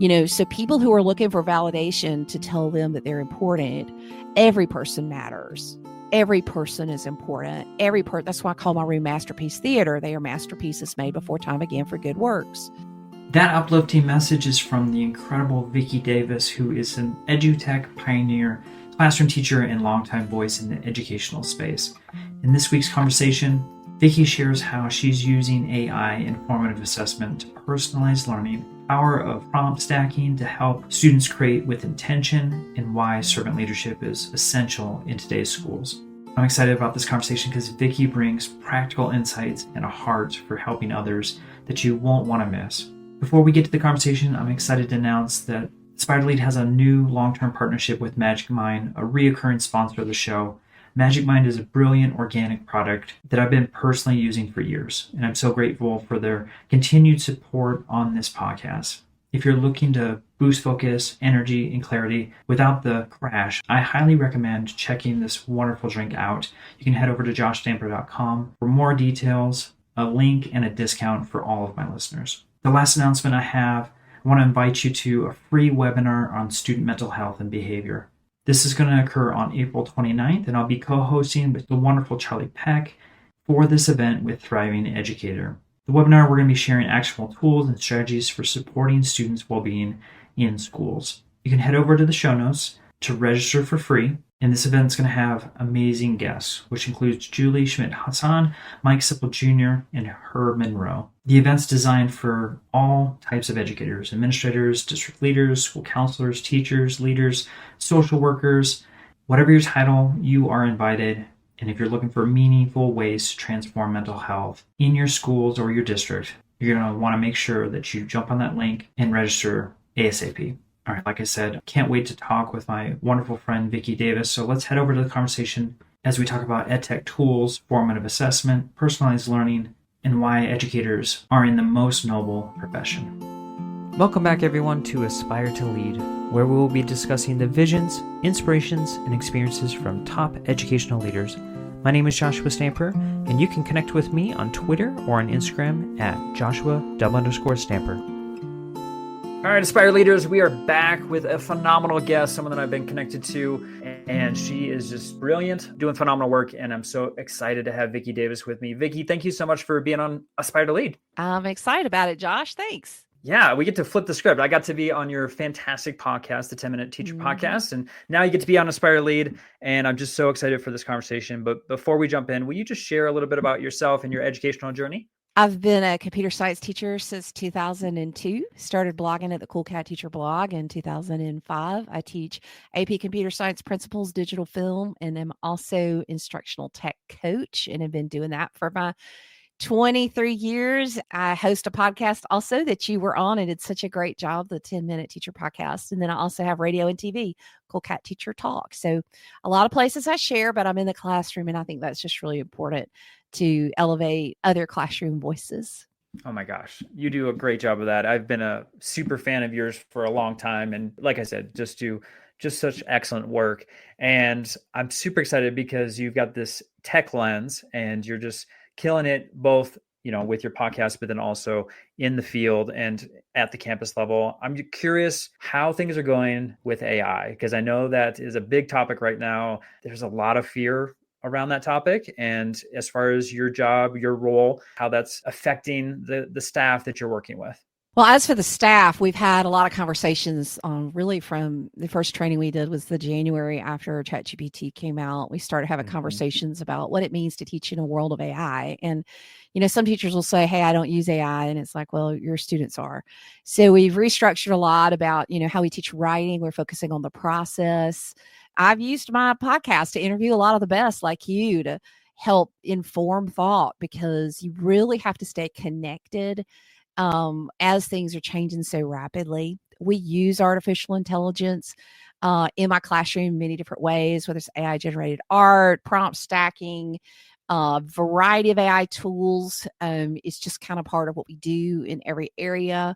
So people who are looking for validation to tell them that they're important, every person matters. Every person is important. That's why I call my room Masterpiece Theater. They are masterpieces made before time again for good works. That uplifting message is from the incredible Vicki Davis, who is an EdTech pioneer, classroom teacher, and longtime voice in the educational space. In this week's conversation, Vicki shares how she's using AI in formative assessment to personalize learning, power of prompt stacking to help students create with intention, and why servant leadership is essential in today's schools. I'm excited about this conversation because Vicki brings practical insights and a heart for helping others that you won't want to miss. Before we get to the conversation, I'm excited to announce that Aspire to Lead has a new long-term partnership with Magic Mind, a reoccurring sponsor of the show. Magic Mind is a brilliant organic product that I've been personally using for years, and I'm so grateful for their continued support on this podcast. If you're looking to boost focus, energy, and clarity without the crash, I highly recommend checking this wonderful drink out. You can head over to joshstamper.com for more details, a link, and a discount for all of my listeners. The last announcement I want to invite you to a free webinar on student mental health and behavior. This is going to occur on April 29th, and I'll be co-hosting with the wonderful Charlie Peck for this event with Thriving Educator. The webinar, we're going to be sharing actionable tools and strategies for supporting students' well-being in schools. You can head over to the show notes to register for free, and this event is going to have amazing guests, which includes Julie Schmidt-Hassan, Mike Sipple Jr., and Herb Monroe. The event's designed for all types of educators, administrators, district leaders, school counselors, teachers, leaders, social workers. Whatever your title, you are invited. And if you're looking for meaningful ways to transform mental health in your schools or your district, you're going to want to make sure that you jump on that link and register ASAP. All right, like I said, can't wait to talk with my wonderful friend, Vicki Davis. So let's head over to the conversation as we talk about EdTech tools, formative assessment, personalized learning, and why educators are in the most noble profession. Welcome back, everyone, to Aspire to Lead, where we will be discussing the visions, inspirations, and experiences from top educational leaders. My name is Joshua Stamper, and you can connect with me on Twitter or on Instagram at Joshua_Stamper. All right, Aspire Leaders, we are back with a phenomenal guest, someone that I've been connected to, and she is just brilliant, doing phenomenal work, and I'm so excited to have Vicki Davis with me. Vicki, thank you so much for being on Aspire to Lead. I'm excited about it, Josh. Thanks. Yeah, we get to flip the script. I got to be on your fantastic podcast, the 10-Minute Teacher Podcast, and now you get to be on Aspire Lead, and I'm just so excited for this conversation. But before we jump in, will you just share a little bit about yourself and your educational journey? I've been a computer science teacher since 2002. Started blogging at the Cool Cat Teacher blog in 2005. I teach AP Computer Science Principles, digital film, and I'm also instructional tech coach, and have been doing that for my 23 years. I host a podcast also that you were on and did such a great job, the 10-Minute Teacher Podcast. And then I also have radio and TV, Cool Cat Teacher Talk. So a lot of places I share, but I'm in the classroom, and I think that's just really important to elevate other classroom voices. Oh my gosh, you do a great job of that. I've been a super fan of yours for a long time. And like I said, just such excellent work. And I'm super excited because you've got this tech lens and you're just killing it both, with your podcast, but then also in the field and at the campus level. I'm curious how things are going with AI, because I know that is a big topic right now. There's a lot of fear around that topic. And as far as your job, your role, how that's affecting the staff that you're working with. Well, as for the staff, we've had a lot of conversations really from the first training we did was the January after ChatGPT came out. We started having conversations about what it means to teach in a world of AI. And, some teachers will say, hey, I don't use AI. And it's like, well, your students are. So we've restructured a lot about, how we teach writing. We're focusing on the process. I've used my podcast to interview a lot of the best like you to help inform thought, because you really have to stay connected as things are changing so rapidly. We use artificial intelligence in my classroom in many different ways, whether it's AI generated art, prompt stacking, variety of AI tools. It's just kind of part of what we do in every area.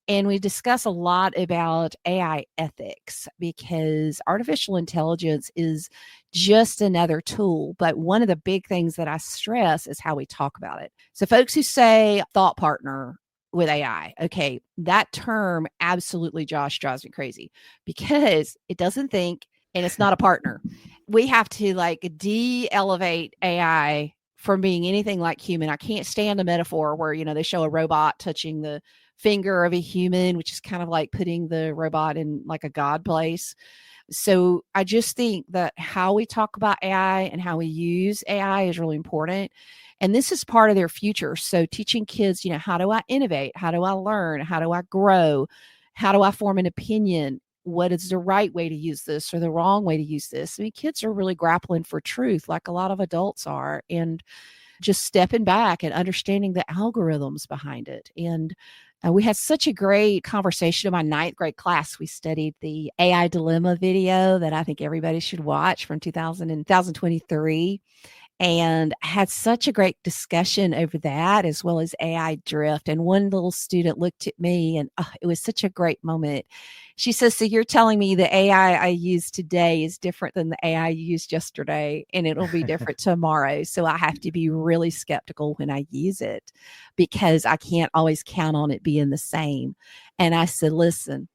And we discuss a lot about AI ethics, because artificial intelligence is just another tool. But one of the big things that I stress is how we talk about it. So folks who say thought partner with AI. Okay, that term absolutely, Josh, drives me crazy because it doesn't think and it's not a partner. We have to like de-elevate AI from being anything like human. I can't stand a metaphor where, they show a robot touching the finger of a human, which is kind of like putting the robot in like a God place. So I just think that how we talk about AI and how we use AI is really important. And this is part of their future. So teaching kids, how do I innovate? How do I learn? How do I grow? How do I form an opinion? What is the right way to use this or the wrong way to use this? I mean, kids are really grappling for truth like a lot of adults are, and just stepping back and understanding the algorithms behind it. And we had such a great conversation in my 9th grade class. We studied the AI dilemma video that I think everybody should watch from 2023. And had such a great discussion over that, as well as AI drift. And one little student looked at me and it was such a great moment. She says, so you're telling me the AI I use today is different than the AI you used yesterday, and it'll be different tomorrow. So I have to be really skeptical when I use it because I can't always count on it being the same. And I said, listen,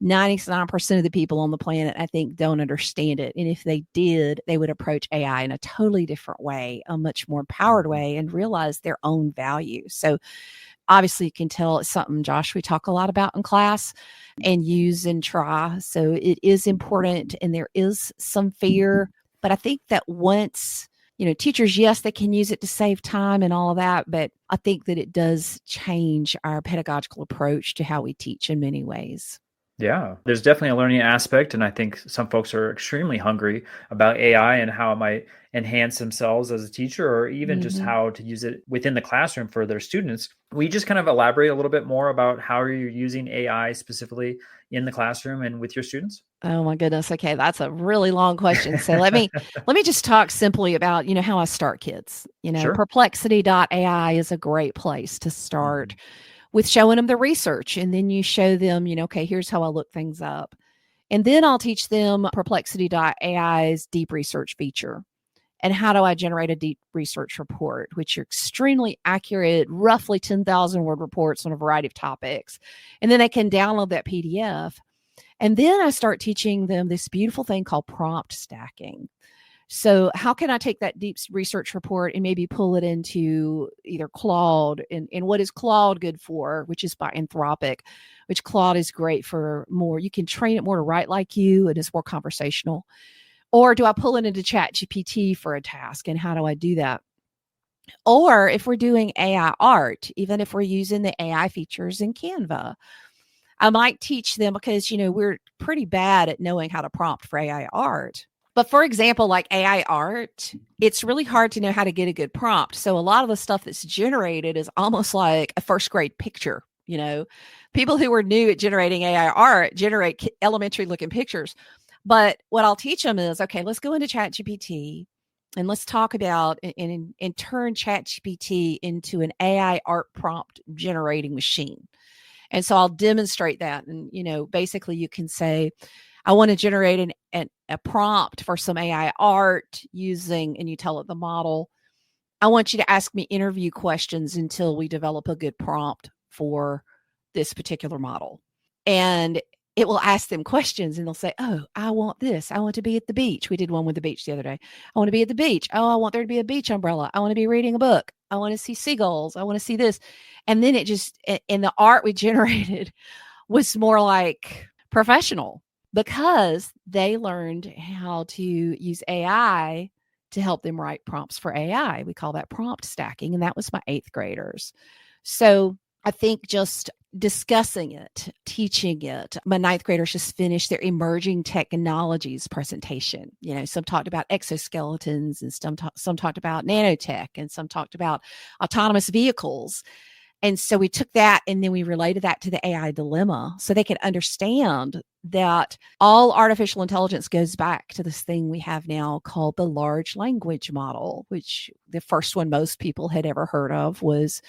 99% of the people on the planet, I think, don't understand it. And if they did, they would approach AI in a totally different way, a much more empowered way, and realize their own value. So obviously you can tell it's something, Josh, we talk a lot about in class and use and try. So it is important, and there is some fear. But I think that once, teachers, yes, they can use it to save time and all of that, but I think that it does change our pedagogical approach to how we teach in many ways. Yeah, there's definitely a learning aspect. And I think some folks are extremely hungry about AI and how it might enhance themselves as a teacher, or even just how to use it within the classroom for their students. Will you just kind of elaborate a little bit more about how you're using AI specifically in the classroom and with your students? Oh my goodness. Okay, that's a really long question. So let me just talk simply about, how I start kids. Sure. Perplexity.ai is a great place to start with showing them the research. And then you show them, okay, here's how I look things up. And then I'll teach them Perplexity.ai's deep research feature. And how do I generate a deep research report, which are extremely accurate, roughly 10,000 word reports on a variety of topics. And then they can download that PDF. And then I start teaching them this beautiful thing called prompt stacking. So how can I take that deep research report and maybe pull it into either Claude, and what is Claude good for, which is by Anthropic, which Claude is great for more. You can train it more to write like you, and it's more conversational. Or do I pull it into ChatGPT for a task, and how do I do that? Or if we're doing AI art, even if we're using the AI features in Canva, I might teach them because, we're pretty bad at knowing how to prompt for AI art. But for example, like AI art, it's really hard to know how to get a good prompt. So a lot of the stuff that's generated is almost like a first grade picture. People who are new at generating AI art generate elementary looking pictures. But what I'll teach them is, okay, let's go into ChatGPT and let's talk about and turn ChatGPT into an AI art prompt generating machine. And so I'll demonstrate that. And, basically you can say, I want to generate a prompt for some AI art using, and you tell it the model, I want you to ask me interview questions until we develop a good prompt for this particular model. And it will ask them questions, and they'll say, oh, I want this. I want to be at the beach. We did one with the beach the other day. I want to be at the beach. Oh, I want there to be a beach umbrella. I want to be reading a book. I want to see seagulls. I want to see this. And then it just, and the art we generated was more like professional, because they learned how to use AI to help them write prompts for AI. We call that prompt stacking. And that was my 8th graders. So I think just discussing it, teaching it. My 9th graders just finished their emerging technologies presentation. Some talked about exoskeletons, and some talked about nanotech, and some talked about autonomous vehicles. And so we took that and then we related that to the AI dilemma, so they could understand that all artificial intelligence goes back to this thing we have now called the large language model, which the first one most people had ever heard of was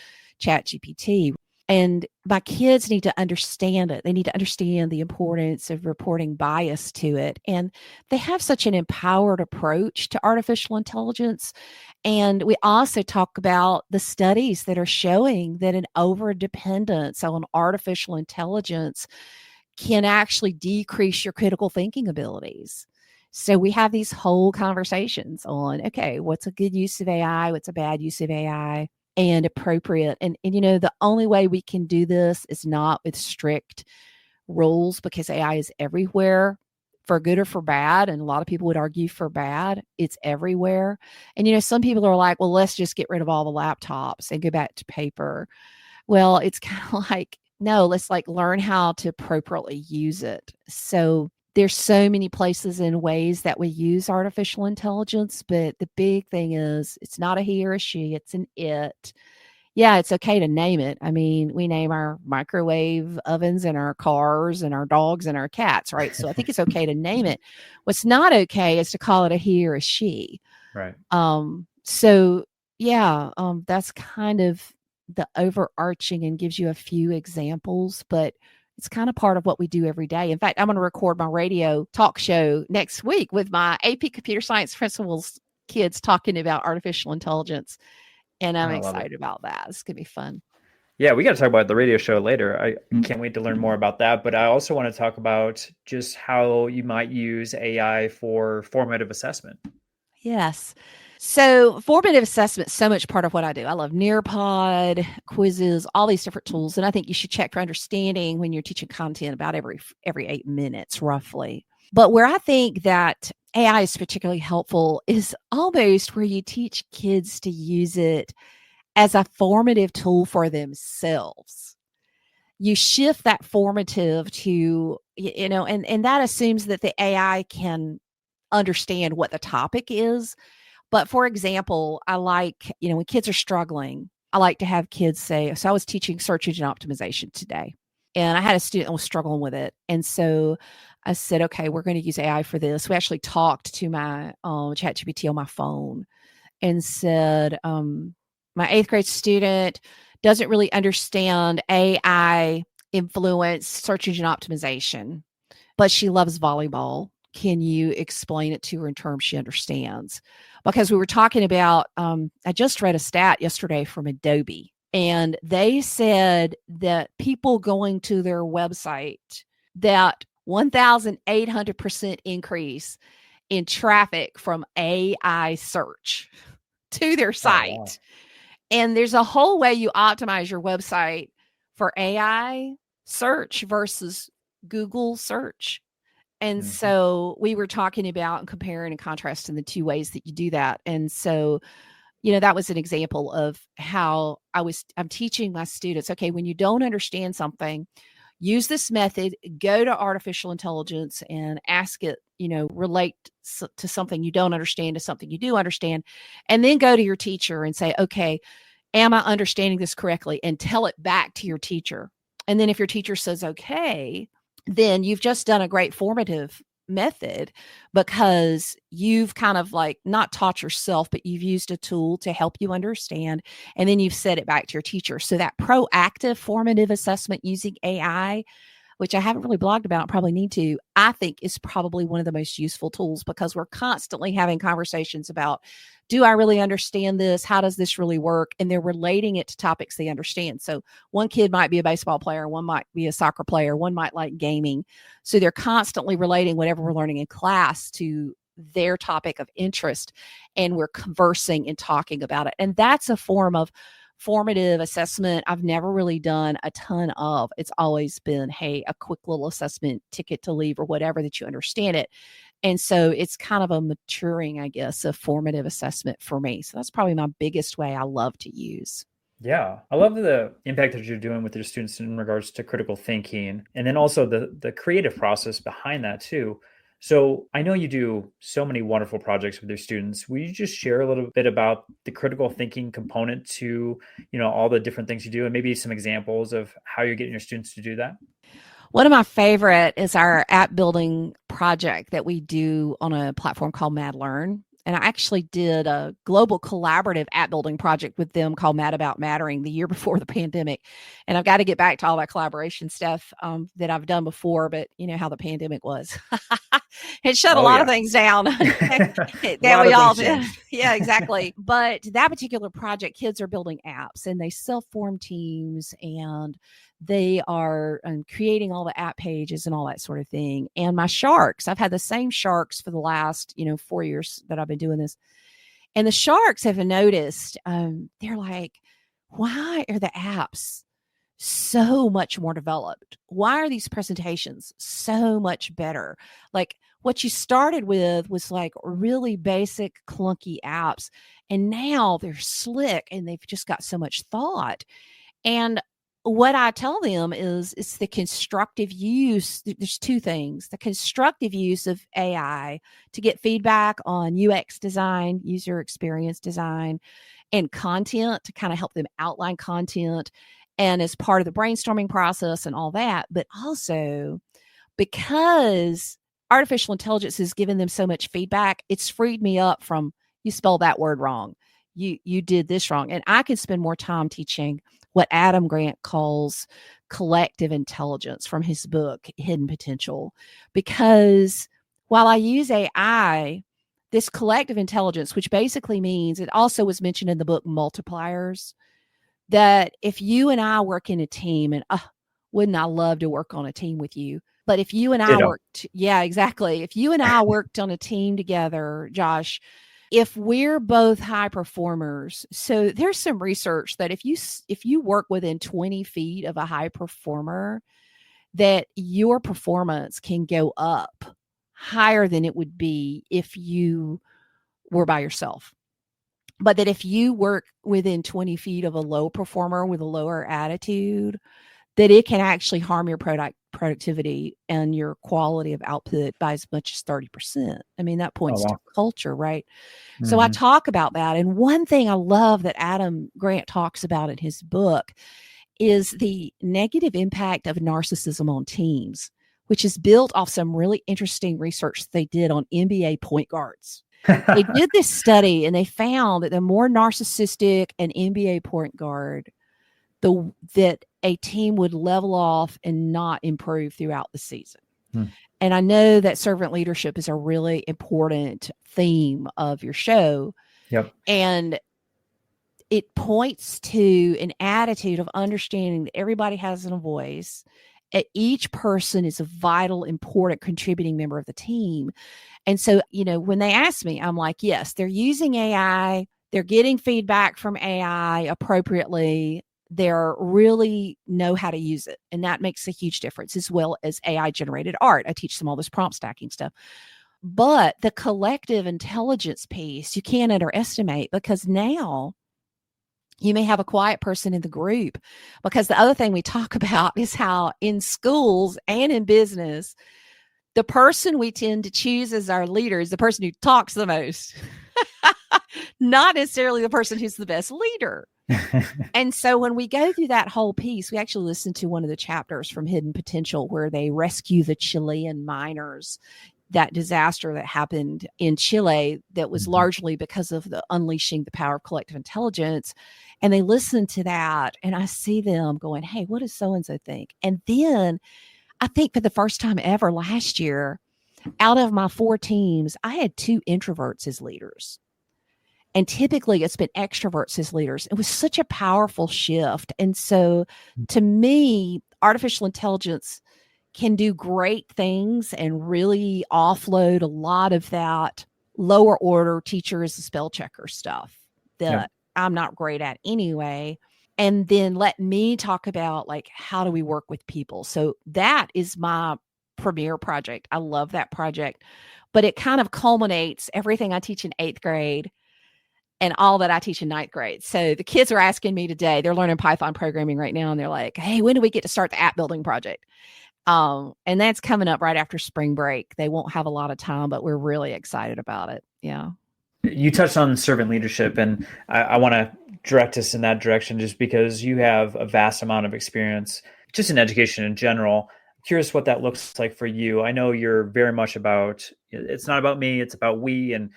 ChatGPT. And my kids need to understand it. They need to understand the importance of reporting bias to it. And they have such an empowered approach to artificial intelligence. And we also talk about the studies that are showing that an over dependence on artificial intelligence can actually decrease your critical thinking abilities. So we have these whole conversations on, okay, what's a good use of AI? What's a bad use of AI? And appropriate. And the only way we can do this is not with strict rules, because AI is everywhere, for good or for bad. And a lot of people would argue for bad. It's everywhere. And some people are like, well, let's just get rid of all the laptops and go back to paper. Well, it's kind of like, no, let's learn how to appropriately use it. So there's so many places and ways that we use artificial intelligence, but the big thing is it's not a he or a she, it's an it. Yeah, it's okay to name it. I mean, we name our microwave ovens and our cars and our dogs and our cats, right? So I think it's okay to name it. What's not okay is to call it a he or a she. Right. So yeah, that's kind of the overarching, and gives you a few examples, but it's kind of part of what we do every day. In fact, I'm going to record my radio talk show next week with my AP Computer Science principals kids talking about artificial intelligence. And I'm excited about that. It's going to be fun. Yeah, we got to talk about the radio show later. I can't wait to learn more about that. But I also want to talk about just how you might use AI for formative assessment. Yes. So formative assessment is so much part of what I do. I love Nearpod, quizzes, all these different tools. And I think you should check for understanding when you're teaching content about every 8 minutes, roughly. But where I think that AI is particularly helpful is almost where you teach kids to use it as a formative tool for themselves. You shift that formative to, and that assumes that the AI can understand what the topic is. But for example, I like, when kids are struggling, I like to have kids say, so I was teaching search engine optimization today, and I had a student that was struggling with it. And so I said, okay, we're going to use AI for this. We actually talked to my ChatGPT on my phone and said, my 8th grade student doesn't really understand AI influence search engine optimization, but she loves volleyball. Can you explain it to her in terms she understands? Because we were talking about, I just read a stat yesterday from Adobe, and they said that people going to their website, that 1,800% increase in traffic from AI search to their site. Oh, wow. And there's a whole way you optimize your website for AI search versus Google search. And so we were talking about and comparing and contrasting the two ways that you do that. And so, that was an example of how I'm teaching my students, okay, when you don't understand something, use this method, go to artificial intelligence and ask it, relate to something you don't understand to something you do understand, and then go to your teacher and say, okay, am I understanding this correctly? And tell it back to your teacher. And then if your teacher says, okay, then you've just done a great formative method, because you've kind of not taught yourself, but you've used a tool to help you understand, and then you've said it back to your teacher. So that proactive formative assessment using AI, which I haven't really blogged about, probably need to, I think is probably one of the most useful tools, because we're constantly having conversations about, do I really understand this? How does this really work? And they're relating it to topics they understand. So one kid might be a baseball player, one might be a soccer player, one might like gaming. So they're constantly relating whatever we're learning in class to their topic of interest, and we're conversing and talking about it. And that's a form of formative assessment I've never really done a ton of. It's always been, hey, a quick little assessment, ticket to leave or whatever, that you understand it. And so it's kind of a maturing, I guess, of formative assessment for me. So that's probably my biggest way I love to use. Yeah, I love the impact that you're doing with your students in regards to critical thinking, and then also the creative process behind that too. So I know you do so many wonderful projects with your students. Will you just share a little bit about the critical thinking component to, all the different things you do, and maybe some examples of how you're getting your students to do that? One of my favorite is our app building project that we do on a platform called MadLearn. And I actually did a global collaborative app building project with them called Mad About Mattering the year before the pandemic. And I've got to get back to all that collaboration stuff that I've done before, but you know how the pandemic was. It shut a lot of things down. Yeah, exactly. But that particular project, kids are building apps and they self-form teams and they are creating all the app pages and all that sort of thing. And my sharks, I've had the same sharks for the last, 4 years that I've been doing this. And the sharks have noticed, they're like, why are the apps so much more developed? Why are these presentations so much better? Like what you started with was like really basic, clunky apps. And now they're slick and they've just got so much thought. And what I tell them is it's the constructive use. There's two things: the constructive use of AI to get feedback on UX design, user experience design, and content to kind of help them outline content and as part of the brainstorming process and all that. But also because artificial intelligence has given them so much feedback, it's freed me up from, you spelled that word wrong. You did this wrong. And I can spend more time teaching what Adam Grant calls collective intelligence from his book, Hidden Potential. Because while I use AI, this collective intelligence, which basically means, it also was mentioned in the book Multipliers, that if you and I work in a team, and wouldn't I love to work on a team with you? But if you and I worked, yeah, exactly. If you and I worked on a team together, Josh, if we're both high performers, so there's some research that if you work within 20 feet of a high performer, that your performance can go up higher than it would be if you were by yourself. But that if you work within 20 feet of a low performer with a lower attitude, that it can actually harm your productivity and your quality of output by as much as 30%. I mean, that points to culture, right? Mm-hmm. So I talk about that. And one thing I love that Adam Grant talks about in his book is the negative impact of narcissism on teams, which is built off some really interesting research they did on NBA point guards. They did this study and they found that the more narcissistic an NBA point guard, that a team would level off and not improve throughout the season. And I know that servant leadership is a really important theme of your show. Yep. And it points to an attitude of understanding that everybody has a voice. Each person is a vital, important contributing member of the team. And so, when they ask me, I'm like, yes, they're using AI. They're getting feedback from AI appropriately. They're really know how to use it. And that makes a huge difference, as well as AI generated art. I teach them all this prompt stacking stuff. But the collective intelligence piece, you can't underestimate, because now you may have a quiet person in the group. Because the other thing we talk about is how in schools and in business, the person we tend to choose as our leader is the person who talks the most, not necessarily the person who's the best leader. And so when we go through that whole piece, we actually listen to one of the chapters from Hidden Potential where they rescue the Chilean miners, that disaster that happened in Chile that was largely because of the unleashing the power of collective intelligence. And they listen to that and I see them going, hey, what does so-and-so think? And then I think for the first time ever last year, out of my 4 teams, I had 2 introverts as leaders. And typically it's been extroverts as leaders. It was such a powerful shift. And so to me, artificial intelligence can do great things and really offload a lot of that lower order teacher as a spell checker stuff that I'm not great at anyway. And then let me talk about like, how do we work with people? So that is my premier project. I love that project, but it kind of culminates everything I teach in 8th grade and all that I teach in 9th grade. So the kids are asking me today, they're learning Python programming right now. And they're like, hey, when do we get to start the app building project? And that's coming up right after spring break. They won't have a lot of time, but we're really excited about it. Yeah. You touched on servant leadership, and I want to direct us in that direction just because you have a vast amount of experience just in education in general. curious what that looks like for you. I know you're very much about, it's not about me, it's about we, and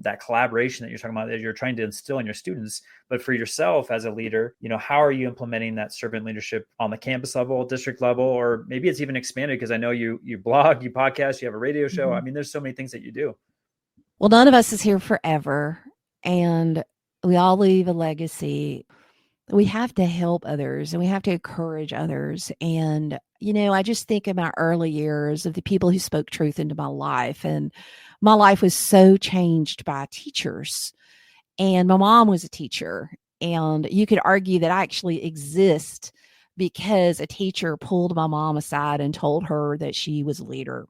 that collaboration that you're talking about that you're trying to instill in your students. But for yourself as a leader, how are you implementing that servant leadership on the campus level, district level, or maybe it's even expanded, because I know you blog, you podcast, you have a radio show. Mm-hmm. I mean, there's so many things that you do. Well, none of us is here forever, and we all leave a legacy. We have to help others and we have to encourage others. And, I just think in my early years of the people who spoke truth into my life, and my life was so changed by teachers. And my mom was a teacher. And you could argue that I actually exist because a teacher pulled my mom aside and told her that she was a leader.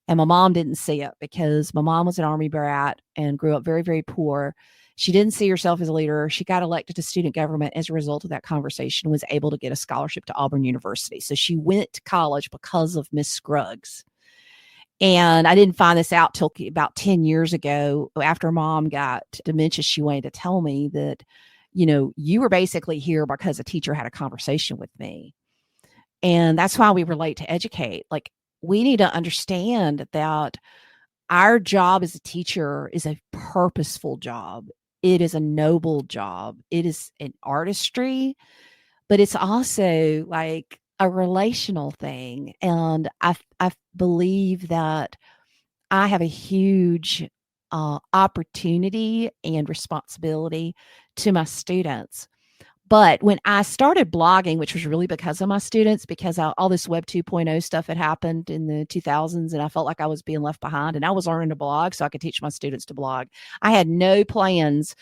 And my mom didn't see it because my mom was an Army brat and grew up very, very poor. She didn't see herself as a leader. She got elected to student government as a result of that conversation, was able to get a scholarship to Auburn University. So she went to college because of Miss Scruggs. And I didn't find this out till about 10 years ago. After mom got dementia, she wanted to tell me that, you were basically here because a teacher had a conversation with me. And that's why we relate to educate. Like, we need to understand that our job as a teacher is a purposeful job. It is a noble job. It is an artistry, but it's also like a relational thing. And I believe that I have a huge opportunity and responsibility to my students. But when I started blogging, which was really because of my students, because all this Web 2.0 stuff had happened in the 2000s, and I felt like I was being left behind, and I was learning to blog so I could teach my students to blog. I had no plans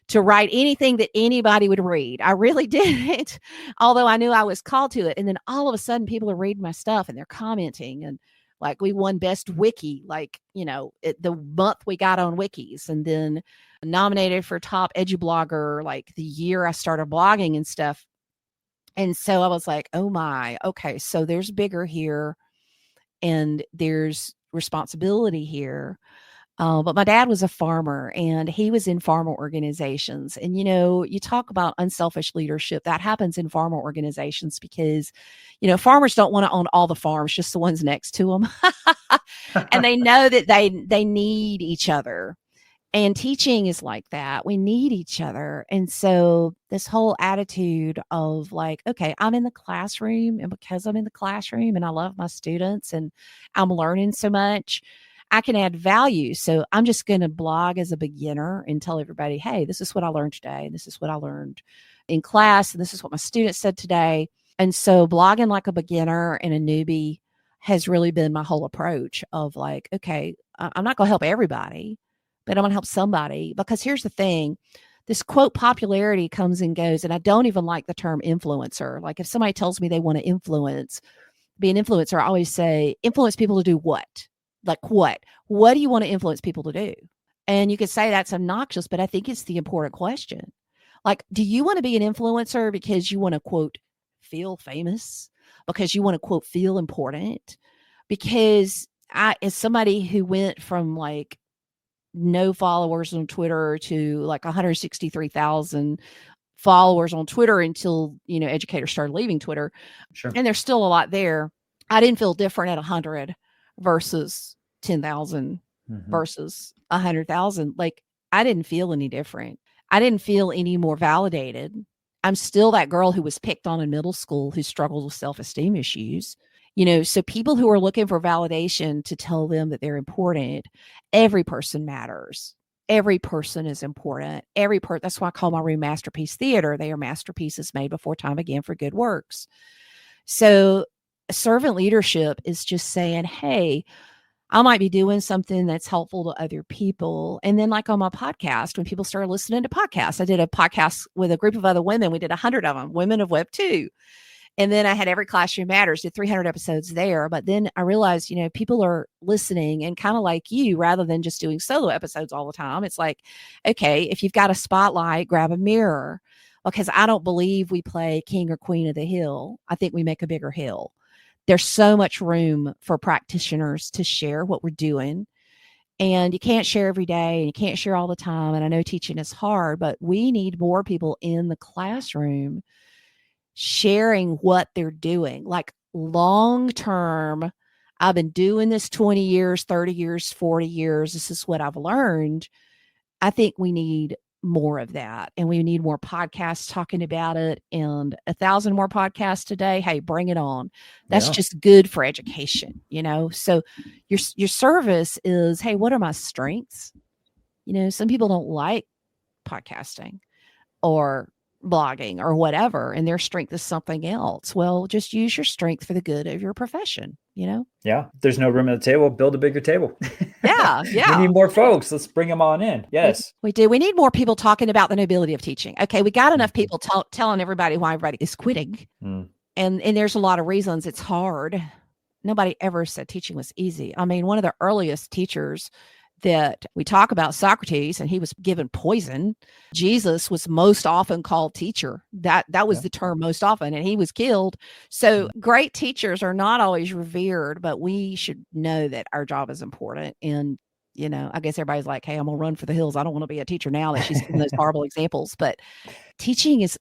to write anything that anybody would read. I really didn't, although I knew I was called to it. And then all of a sudden, people are reading my stuff and they're commenting, and like, we won best wiki, like, the month we got on wikis, and then nominated for top edublogger, like the year I started blogging and stuff. And so I was like, oh my, okay, so there's bigger here and there's responsibility here. But my dad was a farmer and he was in farmer organizations. And, you talk about unselfish leadership that happens in farmer organizations because, farmers don't want to own all the farms, just the ones next to them. And they know that they need each other. And teaching is like that. We need each other. And so this whole attitude of like, okay, I'm in the classroom, and because I'm in the classroom and I love my students and I'm learning so much, I can add value. So I'm just going to blog as a beginner and tell everybody, hey, this is what I learned today. And this is what I learned in class. And this is what my students said today. And so blogging like a beginner and a newbie has really been my whole approach of like, okay, I'm not going to help everybody, but I'm going to help somebody. Because here's the thing, this quote popularity comes and goes. And I don't even like the term influencer. Like, if somebody tells me they want to be an influencer, I always say, influence people to do what? Like what? What do you want to influence people to do? And you could say that's obnoxious, but I think it's the important question. Like, do you want to be an influencer because you want to, quote, feel famous? Because you want to, quote, feel important? Because as somebody who went from like no followers on Twitter to like 163,000 followers on Twitter until, educators started leaving Twitter. Sure. And there's still a lot there. I didn't feel different at 100 versus 10,000 versus 100,000. Like, I didn't feel any different. I didn't feel any more validated. I'm still that girl who was picked on in middle school who struggled with self-esteem issues. So people who are looking for validation to tell them that they're important, every person matters. Every person is important. That's why I call my room Masterpiece Theater. They are masterpieces made before time began for good works. So servant leadership is just saying, hey, I might be doing something that's helpful to other people. And then like on my podcast, when people started listening to podcasts, I did a podcast with a group of other women. We did 100 of them, women of Web 2. And then I had Every Classroom Matters, did 300 episodes there. But then I realized, people are listening and kind of like you, rather than just doing solo episodes all the time. It's like, okay, if you've got a spotlight, grab a mirror, because I don't believe we play king or queen of the hill. I think we make a bigger hill. There's so much room for practitioners to share what we're doing. And you can't share every day and you can't share all the time. And I know teaching is hard, but we need more people in the classroom sharing what they're doing. Like, long term, I've been doing this 20 years, 30 years, 40 years. This is what I've learned. I think we need more of that. And we need more podcasts talking about it, and 1,000 more podcasts today. Hey, bring it on. That's just good for education, So your service is, hey, what are my strengths? Some people don't like podcasting or blogging or whatever, and their strength is something else. Well, just use your strength for the good of your profession, Yeah. There's no room at the table. Build a bigger table. Yeah. We need more folks. Let's bring them on in. Yes. We do. We need more people talking about the nobility of teaching. Okay. We got enough people telling everybody why everybody is quitting. And there's a lot of reasons. It's hard. Nobody ever said teaching was easy. I mean, one of the earliest teachers that we talk about, Socrates, and he was given poison. Jesus was most often called teacher. That was the term most often, and he was killed. So great teachers are not always revered, but we should know that our job is important. And, I guess everybody's like, hey, I'm going to run for the hills. I don't want to be a teacher now that she's giving those horrible examples. But teaching is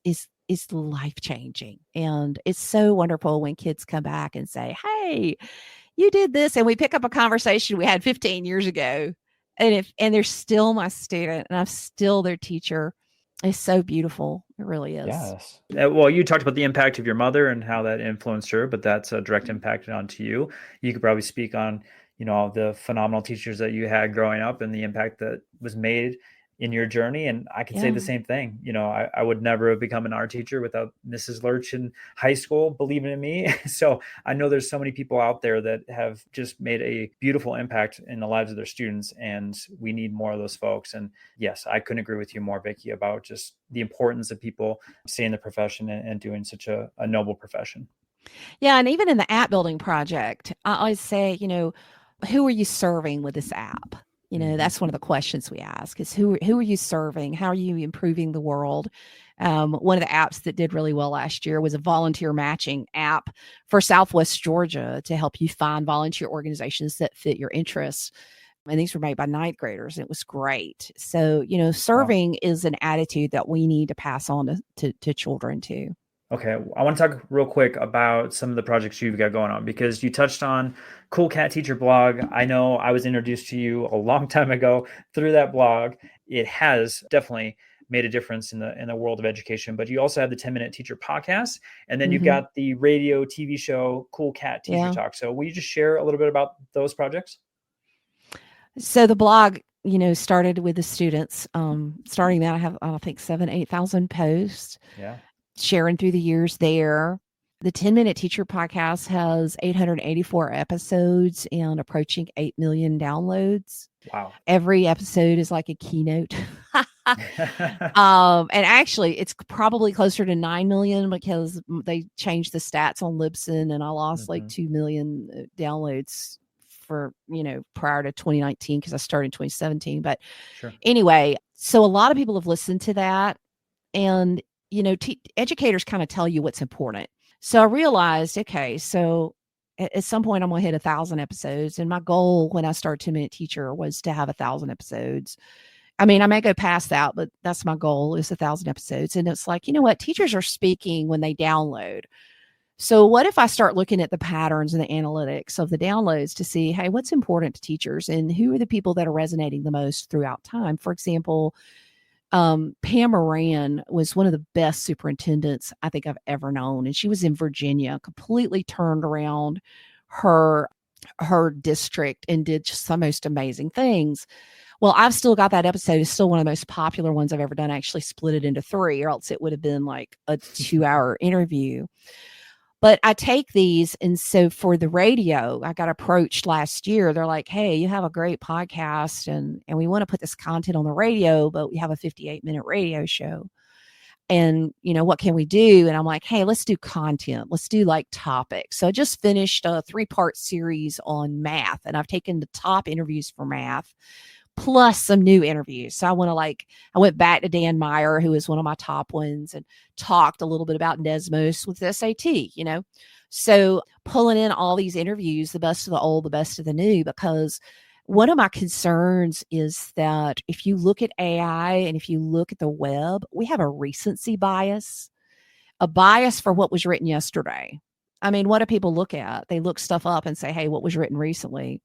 life-changing. And it's so wonderful when kids come back and say, hey, you did this. And we pick up a conversation we had 15 years ago. And they're still my student and I'm still their teacher. It's so beautiful. It really is. Yes. Well, you talked about the impact of your mother and how that influenced her, but that's a direct impact onto you. You could probably speak on, the phenomenal teachers that you had growing up and the impact that was made in your journey. And I can say the same thing. I would never have become an art teacher without Mrs. Lurch in high school believing in me. So I know there's so many people out there that have just made a beautiful impact in the lives of their students. And we need more of those folks. And yes, I couldn't agree with you more, Vicki, about just the importance of people staying in the profession and doing such a noble profession. Yeah. And even in the app building project, I always say, who are you serving with this app? That's one of the questions we ask is who are you serving? How are you improving the world? One of the apps that did really well last year was a volunteer matching app for Southwest Georgia to help you find volunteer organizations that fit your interests. And these were made by ninth graders. It was great. So, serving is an attitude that we need to pass on to children too. Okay, I want to talk real quick about some of the projects you've got going on because you touched on Cool Cat Teacher blog. I know I was introduced to you a long time ago through that blog. It has definitely made a difference in the world of education, but you also have the 10-Minute Teacher podcast, and then you've got the radio TV show Cool Cat Teacher Talk. So will you just share a little bit about those projects? So the blog, started with the students. Starting that, I have, I think, 8,000 posts. Yeah. Sharing through the years there. The 10-Minute Teacher podcast has 884 episodes and approaching 8 million downloads. Wow. Every episode is like a keynote. And actually, it's probably closer to 9 million because they changed the stats on Libsyn, and I lost like 2 million downloads for, prior to 2019 because I started in 2017. But anyway, so a lot of people have listened to that. And educators kind of tell you what's important. So I realized, okay, so at some point I'm going to hit 1,000 episodes. And my goal when I started 10-Minute Teacher was to have 1,000 episodes. I mean, I may go past that, but that's my goal is 1,000 episodes. And it's like, teachers are speaking when they download. So what if I start looking at the patterns and the analytics of the downloads to see, hey, what's important to teachers and who are the people that are resonating the most throughout time? For example, Pam Moran was one of the best superintendents I think I've ever known. And she was in Virginia, completely turned around her district and did just the most amazing things. Well, I've still got that episode. It's still one of the most popular ones I've ever done. I actually split it into 3, or else it would have been like a 2-hour interview. But I take these, and so for the radio, I got approached last year. They're like, hey, you have a great podcast, and we want to put this content on the radio, but we have a 58-minute radio show. And, what can we do? And I'm like, hey, let's do content. Let's do like topics. So I just finished a 3-part series on math, and I've taken the top interviews for math, plus some new interviews. So I went back to Dan Meyer, who is one of my top ones, and talked a little bit about Nesmos with SAT, So pulling in all these interviews, the best of the old, the best of the new, because one of my concerns is that if you look at AI and if you look at the web, we have a recency bias, a bias for what was written yesterday. I mean, what do people look at? They look stuff up and say, hey, what was written recently?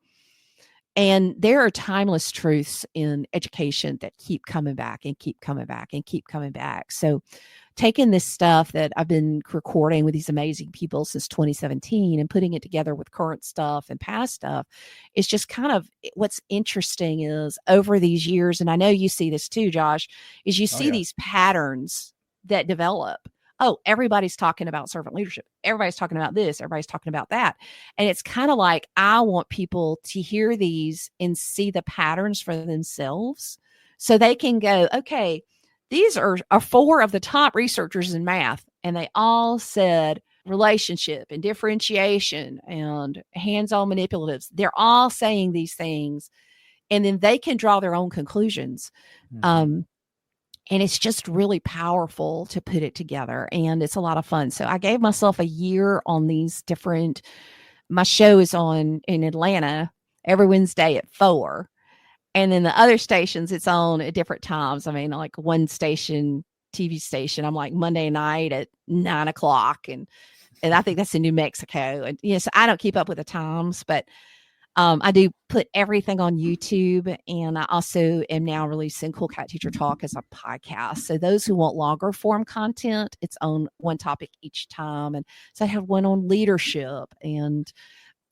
And there are timeless truths in education that keep coming back and keep coming back and keep coming back. So taking this stuff that I've been recording with these amazing people since 2017 and putting it together with current stuff and past stuff is just kind of what's interesting is over these years, and I know you see this too, Josh, is you see these patterns that develop. Oh, everybody's talking about servant leadership. Everybody's talking about this. Everybody's talking about that. And it's kind of like, I want people to hear these and see the patterns for themselves so they can go, okay, these are 4 of the top researchers in math. And they all said relationship and differentiation and hands-on manipulatives. They're all saying these things. And then they can draw their own conclusions. And it's just really powerful to put it together. And it's a lot of fun. So I gave myself a year on these different, my show is on in Atlanta every Wednesday at 4. And then the other stations, it's on at different times. I mean, like one station, TV station, I'm like Monday night at 9:00. And I think that's in New Mexico. And yes, I don't keep up with the times, but I do put everything on YouTube, and I also am now releasing Cool Cat Teacher Talk as a podcast. So those who want longer form content, it's on one topic each time. And so I have one on leadership, and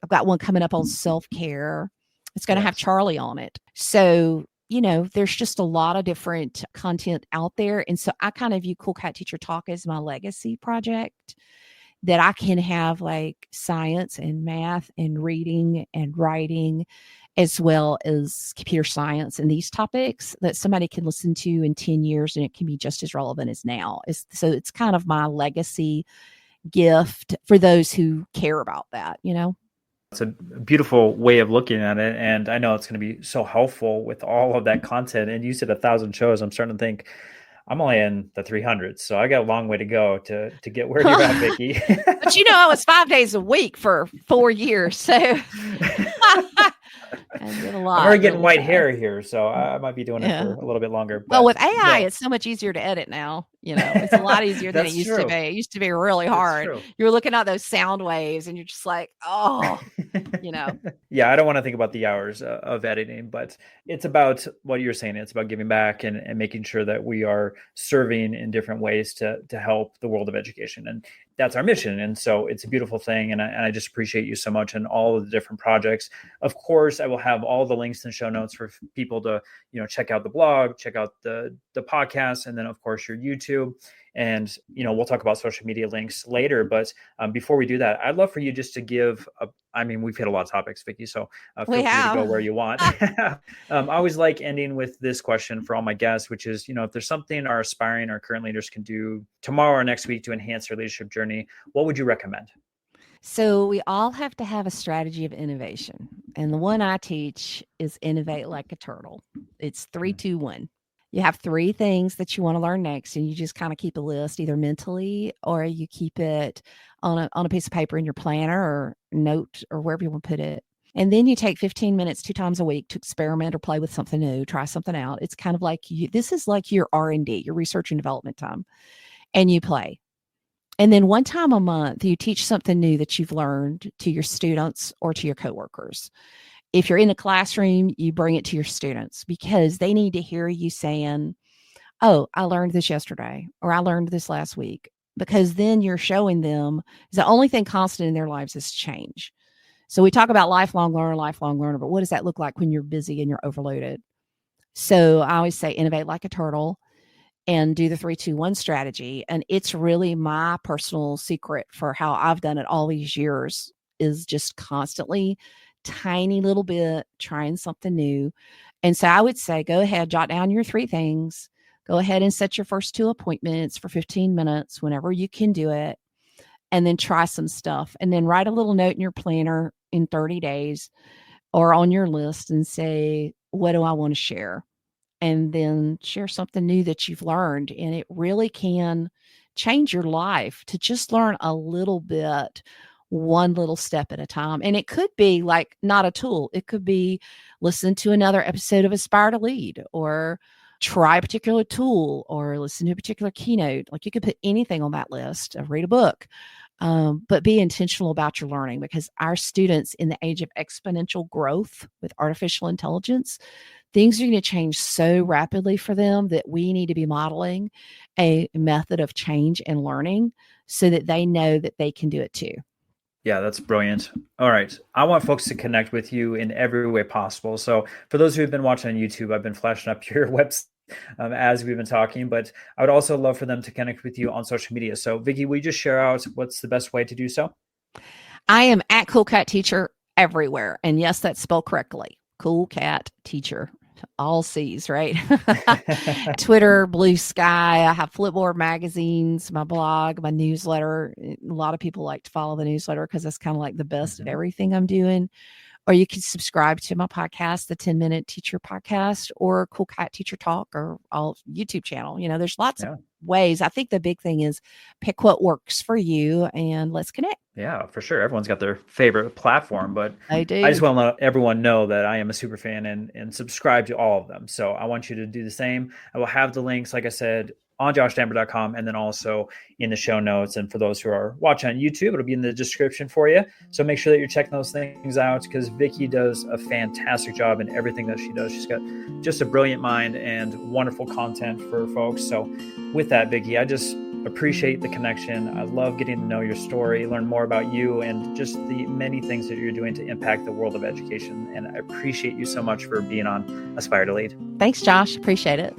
I've got one coming up on self-care. It's going to have Charlie on it. So, there's just a lot of different content out there. And so I kind of view Cool Cat Teacher Talk as my legacy project, that I can have like science and math and reading and writing, as well as computer science and these topics that somebody can listen to in 10 years and it can be just as relevant as now. So it's kind of my legacy gift for those who care about that, It's a beautiful way of looking at it. And I know it's going to be so helpful with all of that content. And you said 1,000 shows. I'm starting to think, I'm only in the 300s, so I got a long way to go to get where you're at, Vicki. But I was 5 days a week for 4 years, so I did a lot. I'm already getting white hair here, so I might be doing it for a little bit longer. But, well, with AI, it's so much easier to edit now. It's a lot easier than it used to be. It used to be really hard. You were looking at those sound waves, and you're just like, oh, Yeah, I don't want to think about the hours of editing, but it's about what you're saying. It's about giving back and making sure that we are serving in different ways to help the world of education. And that's our mission. And so it's a beautiful thing. And I just appreciate you so much and all of the different projects. Of course, I will have all the links in the show notes for people to, check out the blog, check out the podcast, and then of course your YouTube. And, we'll talk about social media links later. But before we do that, I'd love for you just to give we've hit a lot of topics, Vicki, so feel free to go where you want. I always like ending with this question for all my guests, which is, if there's something our aspiring or current leaders can do tomorrow or next week to enhance their leadership journey, what would you recommend? So we all have to have a strategy of innovation. And the one I teach is innovate like a turtle. It's 3, 2, 1. You have 3 things that you want to learn next, and you just kind of keep a list either mentally or you keep it on a piece of paper in your planner or note or wherever you want to put it. And then you take 15 minutes 2 times a week to experiment or play with something new, try something out. It's kind of like this is like your R&D, your research and development time, and you play. And then 1 time a month, you teach something new that you've learned to your students or to your coworkers. If you're in the classroom, you bring it to your students because they need to hear you saying, oh, I learned this yesterday, or I learned this last week, because then you're showing them the only thing constant in their lives is change. So we talk about lifelong learner, but what does that look like when you're busy and you're overloaded? So I always say innovate like a turtle and do the 3, 2, 1 strategy. And it's really my personal secret for how I've done it all these years is just constantly tiny little bit, trying something new. And so I would say, go ahead, jot down your 3 things, go ahead and set your first 2 appointments for 15 minutes whenever you can do it, and then try some stuff. And then write a little note in your planner in 30 days or on your list and say, what do I want to share? And then share something new that you've learned. And it really can change your life to just learn a little bit, one little step at a time. And it could be like not a tool. It could be listen to another episode of Aspire to Lead, or try a particular tool, or listen to a particular keynote. Like you could put anything on that list, or read a book. but be intentional about your learning, because our students in the age of exponential growth with artificial intelligence, things are going to change so rapidly for them that we need to be modeling a method of change and learning so that they know that they can do it too. Yeah, that's brilliant. All right. I want folks to connect with you in every way possible. So for those who have been watching on YouTube, I've been flashing up your website as we've been talking, but I would also love for them to connect with you on social media. So Vicki, will you just share out what's the best way to do so? I am at Cool Cat Teacher everywhere. And yes, that's spelled correctly. Cool Cat Teacher. All C's, right? Twitter, Blue Sky. I have Flipboard magazines, my blog, my newsletter. A lot of people like to follow the newsletter because it's kind of like the best of everything I'm doing. Or you can subscribe to my podcast, the 10-Minute Teacher Podcast, or Cool Cat Teacher Talk, or all YouTube channel. There's lots of ways. I think the big thing is pick what works for you and let's connect. Yeah, for sure. Everyone's got their favorite platform, but I do. I just want to let everyone know that I am a super fan and subscribe to all of them. So I want you to do the same. I will have the links, like I said, on joshdanber.com, and then also in the show notes. And for those who are watching on YouTube, it'll be in the description for you. So make sure that you're checking those things out, because Vicki does a fantastic job in everything that she does. She's got just a brilliant mind and wonderful content for folks. So with that, Vicki, I just appreciate the connection. I love getting to know your story, learn more about you, and just the many things that you're doing to impact the world of education. And I appreciate you so much for being on Aspire to Lead. Thanks, Josh. Appreciate it.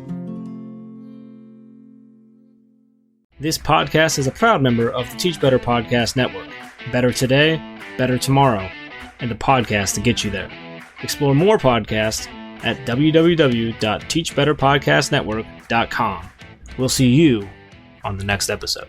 This podcast is a proud member of the Teach Better Podcast Network. Better today, better tomorrow, and the podcast to get you there. Explore more podcasts at www.teachbetterpodcastnetwork.com. We'll see you on the next episode.